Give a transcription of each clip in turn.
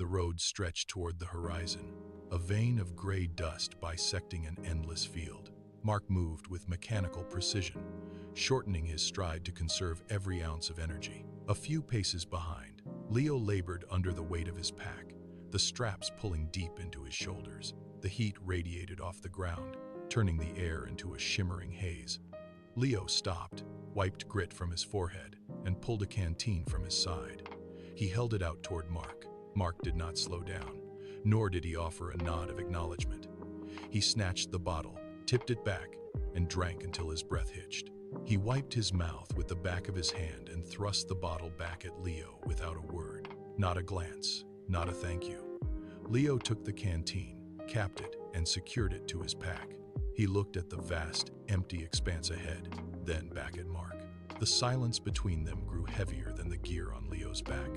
road stretched toward the horizon, a vein of gray dust bisecting an endless field. Mark moved with mechanical precision, shortening his stride to conserve every ounce of energy. A few paces behind, Leo labored under the weight of his pack, the straps pulling deep into his shoulders. The heat radiated off the ground, turning the air into a shimmering haze. Leo stopped, wiped grit from his forehead, and pulled a canteen from his side. He held it out toward Mark. Mark did not slow down, nor did he offer a nod of acknowledgement. He snatched the bottle, tipped it back, and drank until his breath hitched. He wiped his mouth with the back of his hand and thrust the bottle back at Leo without a word. Not a glance, not a thank you. Leo took the canteen, capped it, and secured it to his pack. He looked at the vast, empty expanse ahead, then back at Mark. The silence between them grew heavier than the gear on Leo's back.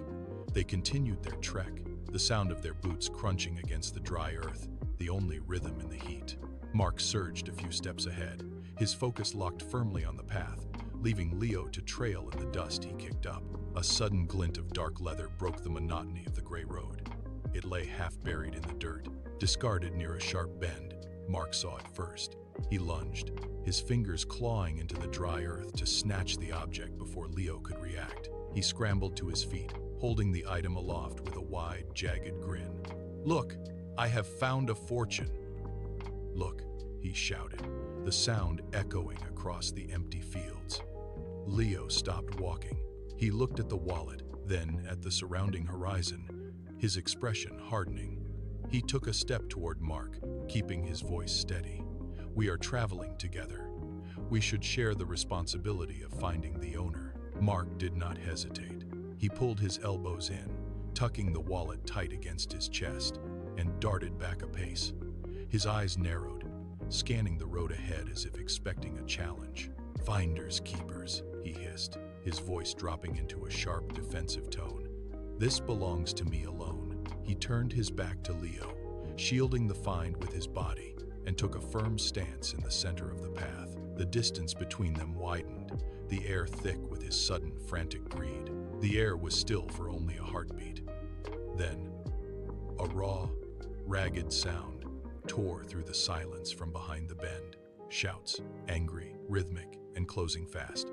They continued their trek, the sound of their boots crunching against the dry earth, the only rhythm in the heat. Mark surged a few steps ahead, his focus locked firmly on the path, leaving Leo to trail in the dust he kicked up. A sudden glint of dark leather broke the monotony of the gray road. It lay half buried in the dirt, discarded near a sharp bend. Mark saw it first. He lunged, his fingers clawing into the dry earth to snatch the object before Leo could react. He scrambled to his feet, holding the item aloft with a wide, jagged grin. "Look, I have found a fortune." "Look," he shouted, the sound echoing across the empty fields. Leo stopped walking. He looked at the wallet, then at the surrounding horizon, his expression hardening. He took a step toward Mark, keeping his voice steady. "We are traveling together. We should share the responsibility of finding the owner." Mark did not hesitate. He pulled his elbows in, tucking the wallet tight against his chest, and darted back a pace. His eyes narrowed, scanning the road ahead as if expecting a challenge. "Finders keepers," he hissed, his voice dropping into a sharp, defensive tone. "This belongs to me alone." He turned his back to Leo, shielding the find with his body, and took a firm stance in the center of the path. The distance between them widened, the air thick with his sudden, frantic greed. The air was still for only a heartbeat. Then, a raw, ragged sound tore through the silence from behind the bend. Shouts, angry, rhythmic, and closing fast.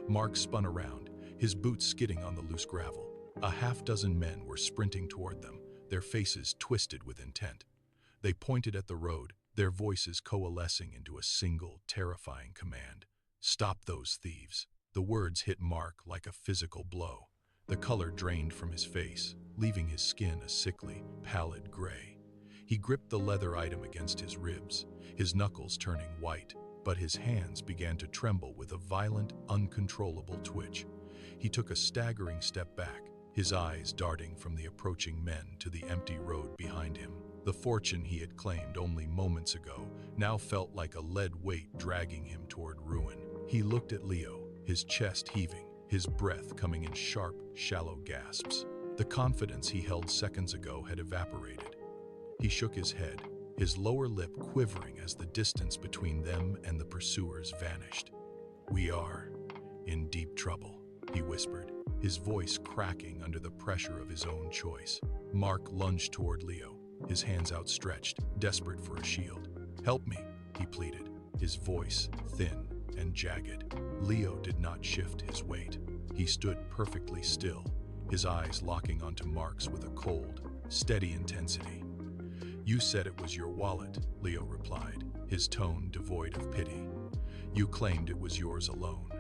Mark spun around, his boots skidding on the loose gravel. A half-dozen men were sprinting toward them, their faces twisted with intent. They pointed at the road, their voices coalescing into a single, terrifying command. "Stop those thieves." The words hit Mark like a physical blow. The color drained from his face, leaving his skin a sickly, pallid gray. He gripped the leather item against his ribs, his knuckles turning white, but his hands began to tremble with a violent, uncontrollable twitch. He took a staggering step back, his eyes darting from the approaching men to the empty road behind him. The fortune he had claimed only moments ago now felt like a lead weight dragging him toward ruin. He looked at Leo, his chest heaving, his breath coming in sharp, shallow gasps. The confidence he held seconds ago had evaporated. He shook his head, his lower lip quivering as the distance between them and the pursuers vanished. "We are in deep trouble," he whispered, his voice cracking under the pressure of his own choice. Mark lunged toward Leo, his hands outstretched, desperate for a shield. "Help me," he pleaded, his voice thin and jagged. Leo did not shift his weight. He stood perfectly still, his eyes locking onto Mark's with a cold, steady intensity. "You said it was your wallet," Leo replied, his tone devoid of pity. "You claimed it was yours alone."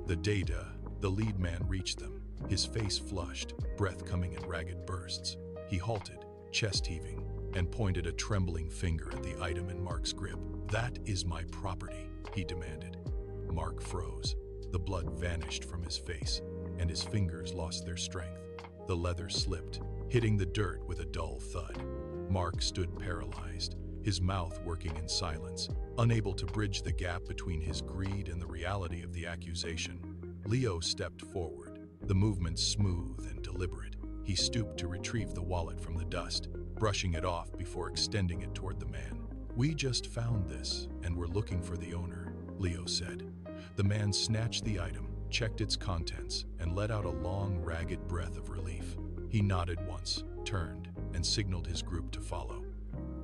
The lead man reached them, his face flushed, breath coming in ragged bursts. He halted, chest heaving, and pointed a trembling finger at the item in Mark's grip. "That is my property," he demanded. Mark froze. The blood vanished from his face, and his fingers lost their strength. The leather slipped, hitting the dirt with a dull thud. Mark stood paralyzed, his mouth working in silence, unable to bridge the gap between his greed and the reality of the accusation. Leo stepped forward, the movement smooth and deliberate. He stooped to retrieve the wallet from the dust, brushing it off before extending it toward the man. "We just found this, and we're looking for the owner," Leo said. The man snatched the item, checked its contents, and let out a long, ragged breath of relief. He nodded once, turned, and signaled his group to follow.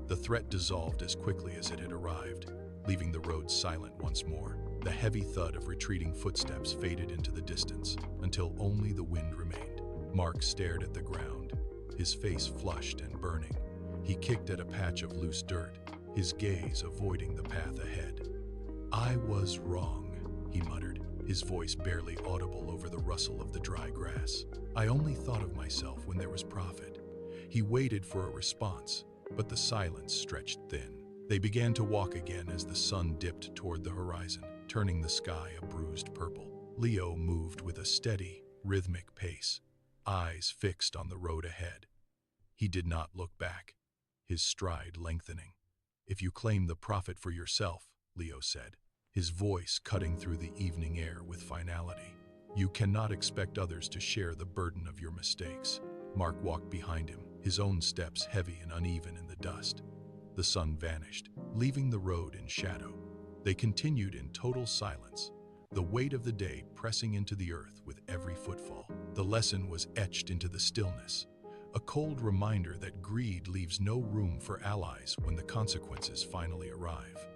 The threat dissolved as quickly as it had arrived, leaving the road silent once more. The heavy thud of retreating footsteps faded into the distance until only the wind remained. Mark stared at the ground, his face flushed and burning. He kicked at a patch of loose dirt, his gaze avoiding the path ahead. "I was wrong," he muttered, his voice barely audible over the rustle of the dry grass. "I only thought of myself when there was profit." He waited for a response, but the silence stretched thin. They began to walk again as the sun dipped toward the horizon, turning the sky a bruised purple. Leo moved with a steady, rhythmic pace, eyes fixed on the road ahead. He did not look back, his stride lengthening. "If you claim the profit for yourself," Leo said, his voice cutting through the evening air with finality, "you cannot expect others to share the burden of your mistakes." Mark walked behind him, his own steps heavy and uneven in the dust. The sun vanished, leaving the road in shadow. They continued in total silence, the weight of the day pressing into the earth with every footfall. The lesson was etched into the stillness, a cold reminder that greed leaves no room for allies when the consequences finally arrive.